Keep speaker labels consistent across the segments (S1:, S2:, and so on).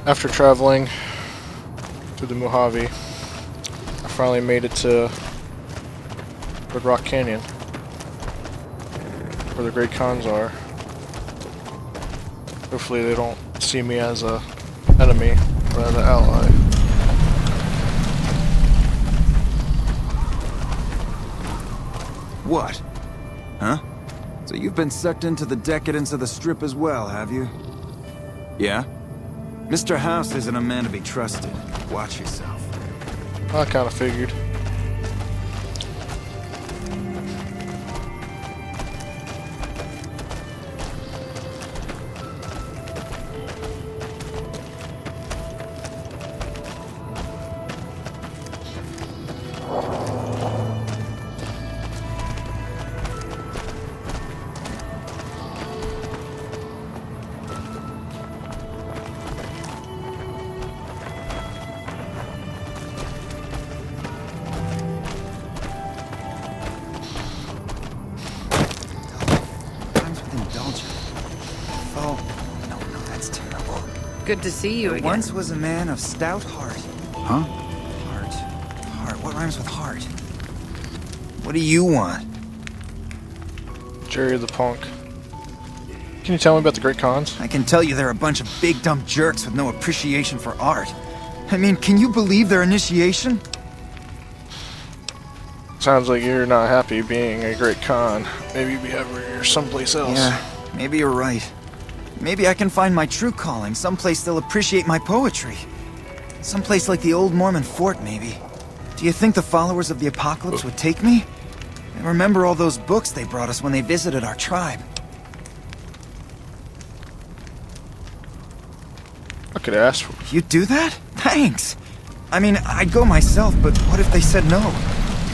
S1: After traveling through the Mojave, I finally made it to Red Rock Canyon, where the Great Khans are. Hopefully they don't see me as a enemy, but as an ally.
S2: What? Huh? So you've been sucked into the decadence of the Strip as well, have you? Yeah? Mr. House isn't a man to be trusted. Watch yourself.
S1: I kinda figured.
S3: Good to see you again.
S2: Once was a man of stout heart. Huh? Heart. Heart. What rhymes with heart? What do you want?
S1: Jerry the Punk. Can you tell me about the Great Khans?
S2: I can tell you they're a bunch of big dumb jerks with no appreciation for art. I mean, can you believe their initiation?
S1: Sounds like you're not happy being a Great Khan. Maybe you're someplace else.
S2: Yeah, maybe you're right. Maybe I can find my true calling, someplace they'll appreciate my poetry. Someplace like the old Mormon fort, maybe. Do you think the followers of the apocalypse would take me? I remember all those books they brought us when they visited our tribe.
S1: I could ask for...
S2: You'd do that? Thanks! I mean, I'd go myself, but what if they said no?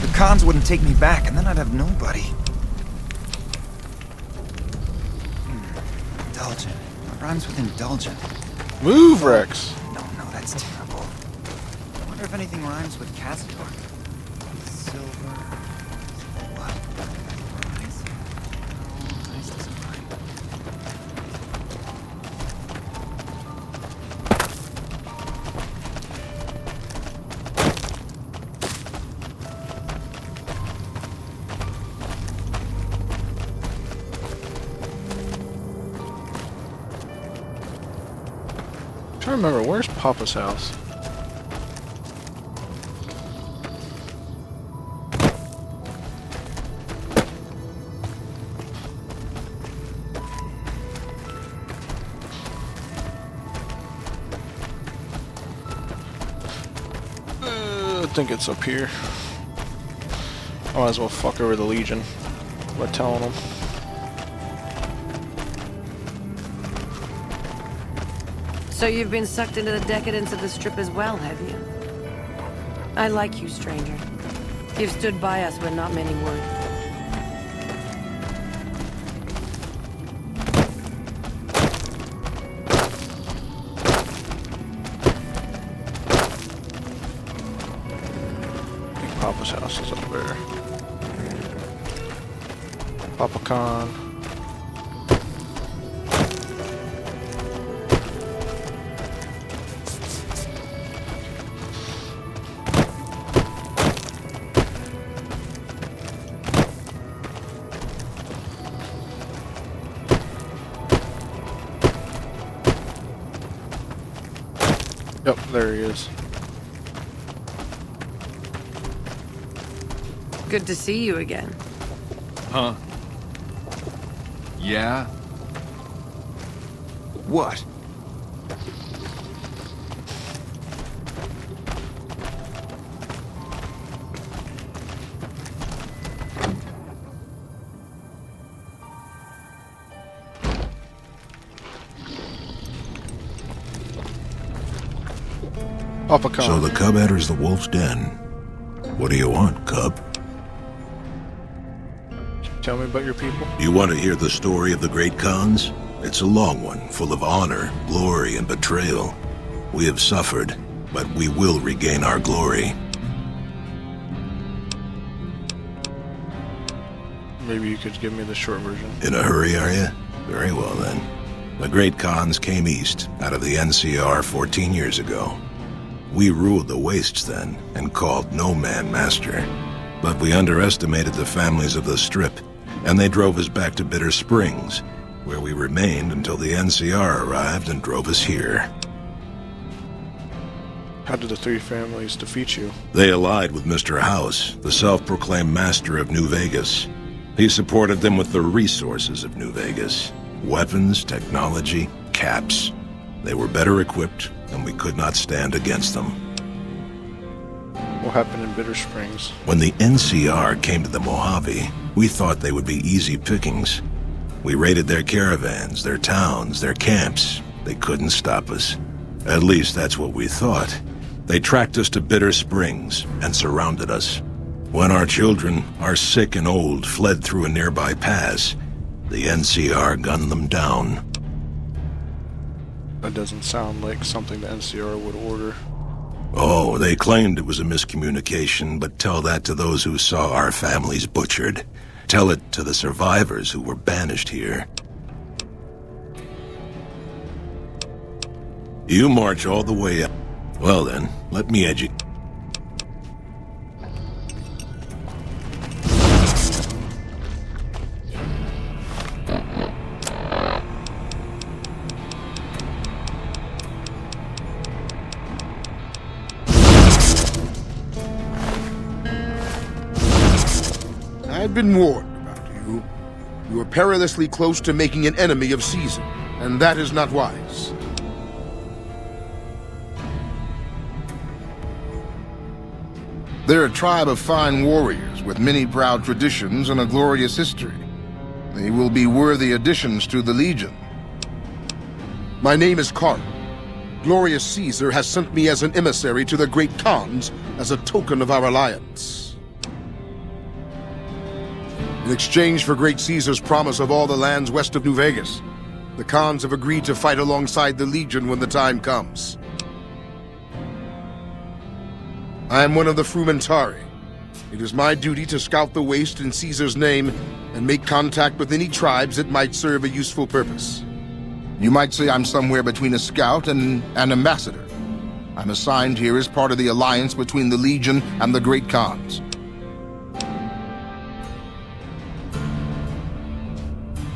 S2: The Khans wouldn't take me back, and then I'd have nobody. Indulgent. What rhymes with indulgent?
S1: Move, Rex!
S2: No, that's terrible. I wonder if anything rhymes with Cesar. Silver... What? Nice. No, nice doesn't rhyme.
S1: I'm trying to remember, where's Papa's house? I think it's up here. I might as well fuck over the Legion by telling them.
S3: So you've been sucked into the decadence of the Strip as well, have you? I like you, stranger. You've stood by us when not many would.
S1: I think Papa's house is up there. Papa Khan. Yep, there he is.
S3: Good to see you again.
S4: Huh? Yeah?
S2: What?
S1: Papa Khan.
S5: So the cub enters the wolf's den. What do you want, cub?
S1: Tell me about your people.
S5: Do you want to hear the story of the Great Khans? It's a long one, full of honor, glory, and betrayal. We have suffered, but we will regain our glory.
S1: Maybe you could give me the short version.
S5: In a hurry, are you? Very well, then. The Great Khans came east out of the NCR 14 years ago. We ruled the wastes then and called no man master. But we underestimated the families of the Strip, and they drove us back to Bitter Springs, where we remained until the NCR arrived and drove us here.
S1: How did the three families defeat you?
S5: They allied with Mr. House, the self-proclaimed master of New Vegas. He supported them with the resources of New Vegas. Weapons, technology, caps. They were better equipped, and we could not stand against them.
S1: What happened in Bitter Springs?
S5: When the NCR came to the Mojave, we thought they would be easy pickings. We raided their caravans, their towns, their camps. They couldn't stop us. At least that's what we thought. They tracked us to Bitter Springs and surrounded us. When our children, our sick and old, fled through a nearby pass, the NCR gunned them down.
S1: That doesn't sound like something the NCR would order.
S5: Oh, they claimed it was a miscommunication, but tell that to those who saw our families butchered. Tell it to the survivors who were banished here. You march all the way up. Well then, let me educate.
S4: I've been warned about you. You are perilously close to making an enemy of Cesar, and that is not wise. They're a tribe of fine warriors with many proud traditions and a glorious history. They will be worthy additions to the Legion. My name is Carl. Glorious Cesar has sent me as an emissary to the Great Khans as a token of our alliance. In exchange for Great Caesar's promise of all the lands west of New Vegas, the Khans have agreed to fight alongside the Legion when the time comes. I am one of the Frumentari. It is my duty to scout the waste in Caesar's name and make contact with any tribes that might serve a useful purpose. You might say I'm somewhere between a scout and an ambassador. I'm assigned here as part of the alliance between the Legion and the Great Khans.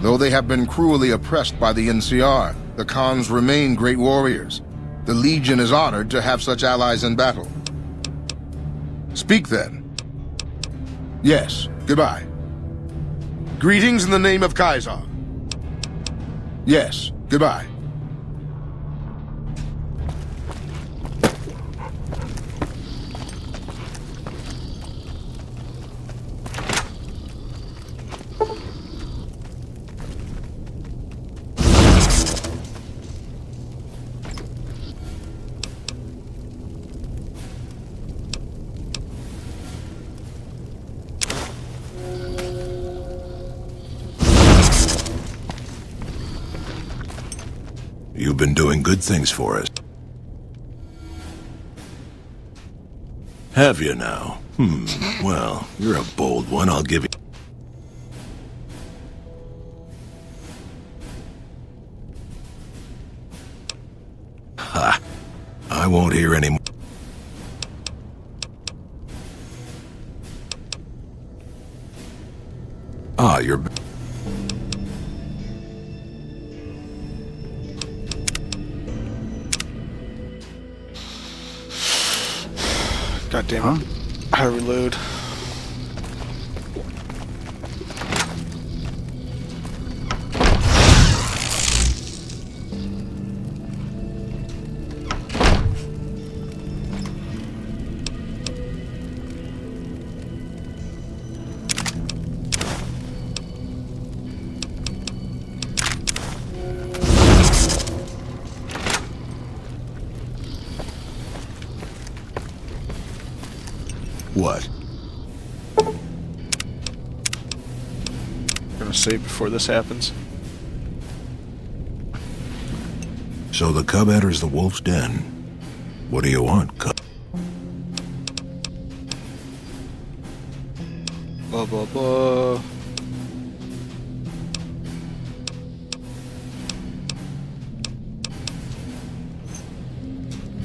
S4: Though they have been cruelly oppressed by the NCR, the Khans remain great warriors. The Legion is honored to have such allies in battle. Speak then. Yes, goodbye. Greetings in the name of Cesar. Yes, goodbye.
S5: You've been doing good things for us. Have you now? Well, you're a bold one, I'll give you. Ha! I won't hear any more. Ah, you're...
S1: God damn it. I reload.
S5: What?
S1: Gonna save before this happens.
S5: So the cub enters the wolf's den. What do you want, cub?
S1: Blah blah blah.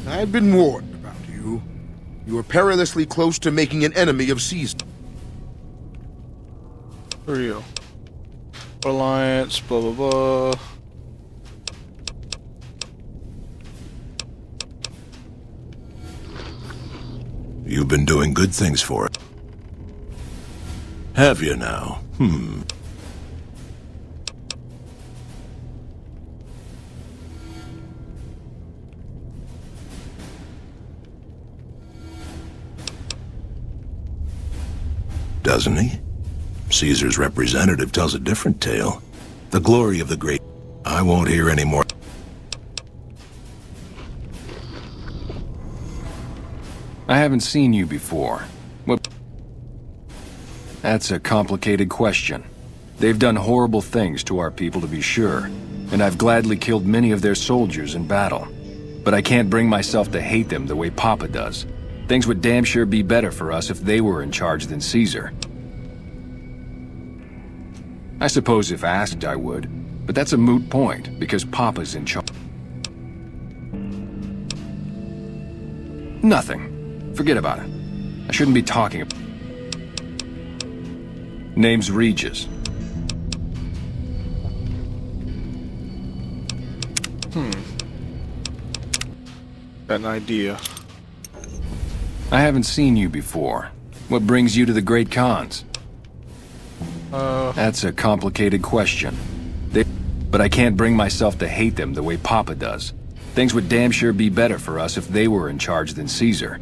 S4: I've been warned about you. You are perilously close to making an enemy of Caesar.
S1: Who are you? Alliance, blah blah blah.
S5: You've been doing good things for it. Have you now? Doesn't he? Caesar's representative tells a different tale. The glory of the great... I won't hear any more.
S6: I haven't seen you before. What? That's a complicated question. They've done horrible things to our people, to be sure, and I've gladly killed many of their soldiers in battle. But I can't bring myself to hate them the way Papa does. Things would damn sure be better for us if they were in charge than Caesar. I suppose if asked I would, but that's a moot point, because Papa's in charge. Nothing. Forget about it. I shouldn't be talking about... Name's Regis.
S1: Got an idea.
S6: I haven't seen you before. What brings you to the Great Khans? That's a complicated question. But I can't bring myself to hate them the way Papa does. Things would damn sure be better for us if they were in charge than Caesar.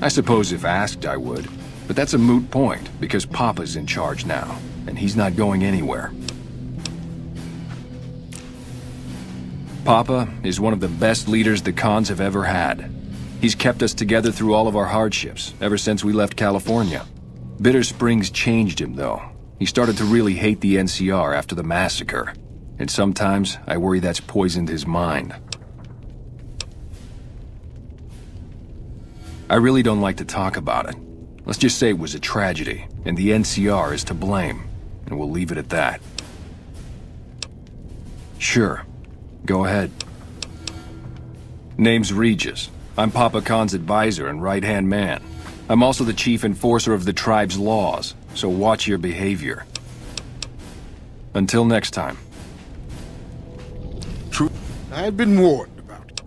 S6: I suppose if asked I would, but that's a moot point, because Papa's in charge now, and he's not going anywhere. Papa is one of the best leaders the Khans have ever had. He's kept us together through all of our hardships, ever since we left California. Bitter Springs changed him, though. He started to really hate the NCR after the massacre, and sometimes I worry that's poisoned his mind. I really don't like to talk about it. Let's just say it was a tragedy, and the NCR is to blame, and we'll leave it at that. Sure. Go ahead. Name's Regis. I'm Papa Khan's advisor and right-hand man. I'm also the chief enforcer of the tribe's laws, so watch your behavior. Until next time.
S4: True. I've been warned about it.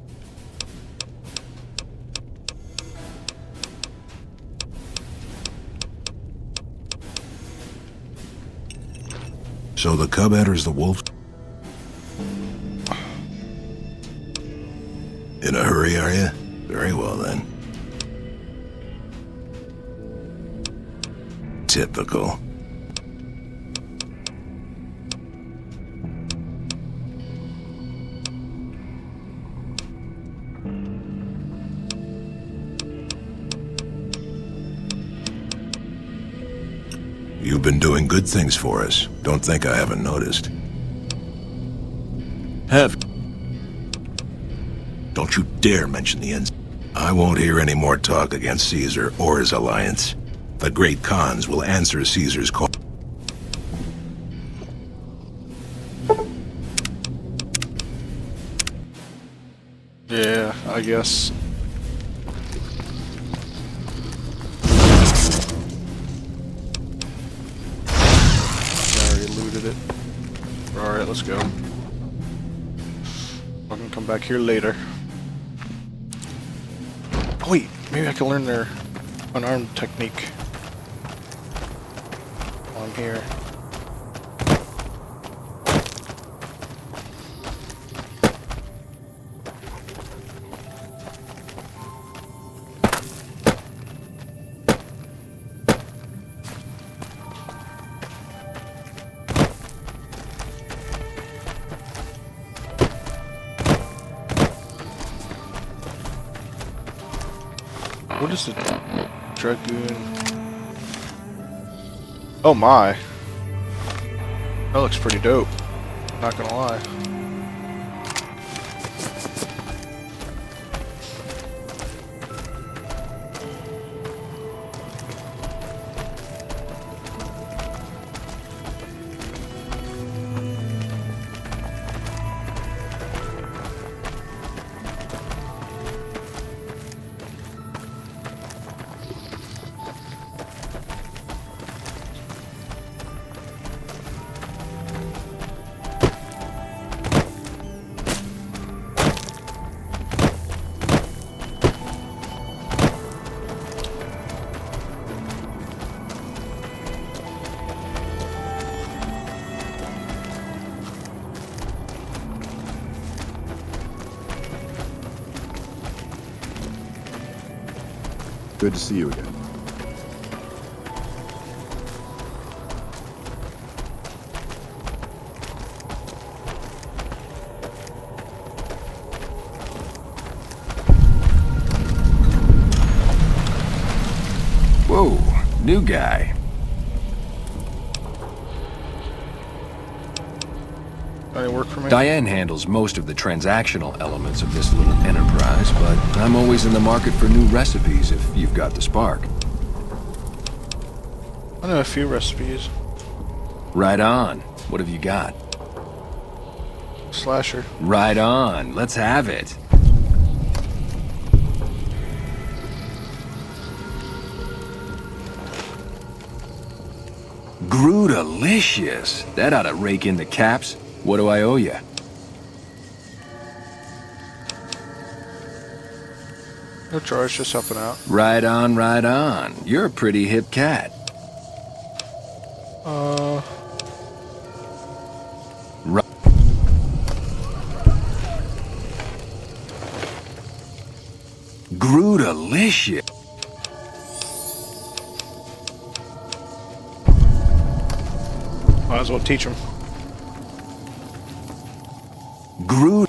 S5: So the cub enters the wolf... In a hurry, are you? Very well, then. Typical. You've been doing good things for us. Don't think I haven't noticed. Have... Don't you dare mention the ends. I won't hear any more talk against Caesar or his alliance. The great Khans will answer Caesar's call.
S1: Yeah, I guess. I already looted it. Alright, let's go. I can come back here later. Oh, wait, maybe I can learn their unarmed technique while I'm here. What is the Dragoon? Oh my. That looks pretty dope. Not gonna lie.
S7: Good to see you again.
S6: Whoa, new guy.
S1: Any work for me?
S6: Diane handles most of the transactional elements of this little enterprise, but I'm always in the market for new recipes if you've got the spark.
S1: I know a few recipes.
S6: Right on. What have you got?
S1: Slasher.
S6: Right on. Let's have it. Grootalicious. That ought to rake in the caps. What do I owe you?
S1: No charge, just helping out.
S6: Right on, right on. You're a pretty hip cat. Right. Grootalicious.
S1: Might as well teach him.
S6: Groot.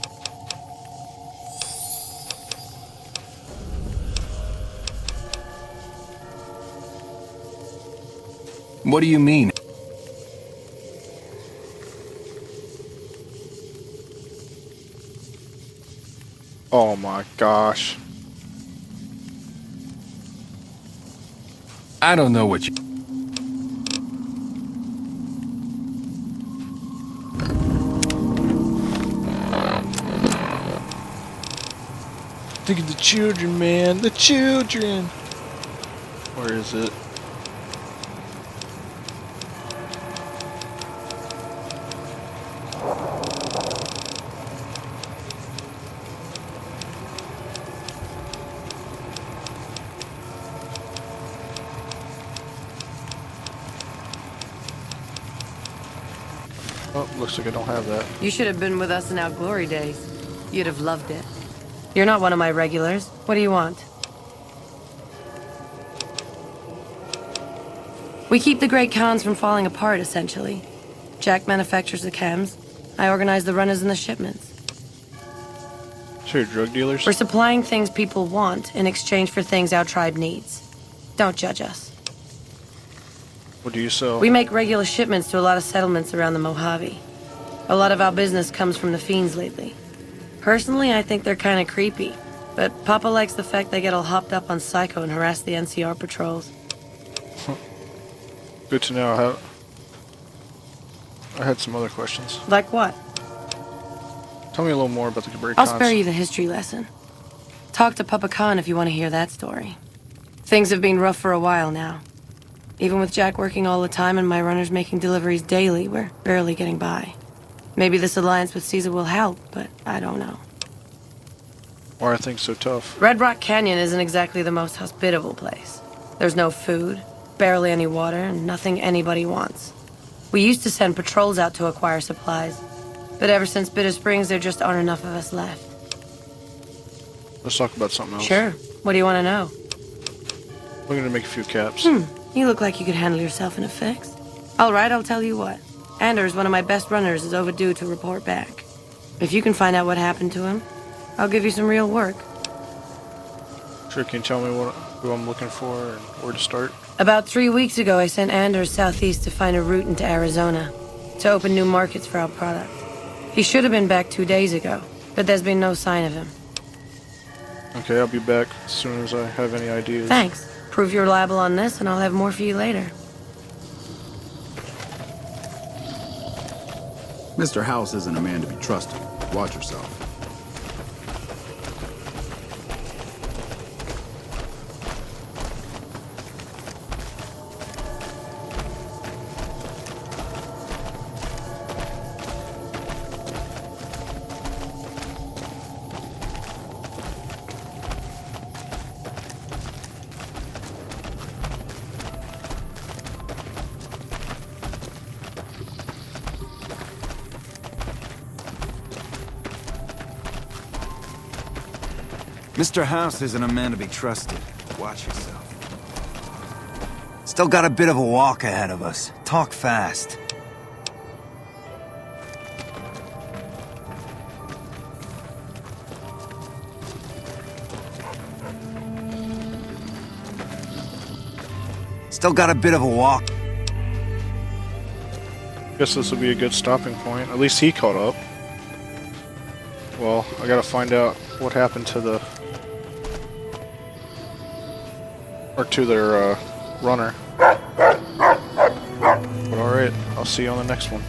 S6: What do you mean?
S1: Oh my gosh.
S6: I don't know what you...
S1: Think of the children, man. The children. Where is it? Oh, looks like I don't have that.
S3: You should have been with us in our glory days. You'd have loved it. You're not one of my regulars. What do you want? We keep the Great Khans from falling apart, essentially. Jack manufactures the chems. I organize the runners and the shipments.
S1: So you're drug dealers?
S3: We're supplying things people want in exchange for things our tribe needs. Don't judge us.
S1: What do you sell?
S3: We make regular shipments to a lot of settlements around the Mojave. A lot of our business comes from the fiends lately. Personally, I think they're kind of creepy, but Papa likes the fact they get all hopped up on Psycho and harass the NCR patrols.
S1: Good to know. I had some other questions.
S3: Like what?
S1: Tell me a little more about the Great
S3: I'll
S1: Khans.
S3: spare you the history lesson. Talk to Papa Khan if you want to hear that story. Things have been rough for a while now. Even with Jack working all the time and my runners making deliveries daily, we're barely getting by. Maybe this alliance with Cesar will help, but I don't know.
S1: Why are things so tough?
S3: Red Rock Canyon isn't exactly the most hospitable place. There's no food, barely any water, and nothing anybody wants. We used to send patrols out to acquire supplies, but ever since Bitter Springs, there just aren't enough of us left.
S1: Let's talk about something else.
S3: Sure. What do you want to know?
S1: Looking to make a few caps.
S3: You look like you could handle yourself in a fix. All right, I'll tell you what. Anders, one of my best runners, is overdue to report back. If you can find out what happened to him, I'll give you some real work.
S1: Sure, can you tell me who I'm looking for and where to start?
S3: About 3 weeks ago, I sent Anders southeast to find a route into Arizona, to open new markets for our product. He should have been back 2 days ago, but there's been no sign of him.
S1: Okay, I'll be back as soon as I have any ideas.
S3: Thanks. Prove you're reliable on this, and I'll have more for you later.
S7: Mr. House isn't a man to be trusted. Watch yourself.
S2: Mr. House isn't a man to be trusted. Watch yourself. Still got a bit of a walk ahead of us. Talk fast. Still got a bit of a walk.
S1: Guess this will be a good stopping point. At least he caught up. Well, I gotta find out what happened to the... or to their, runner. But alright, I'll see you on the next one.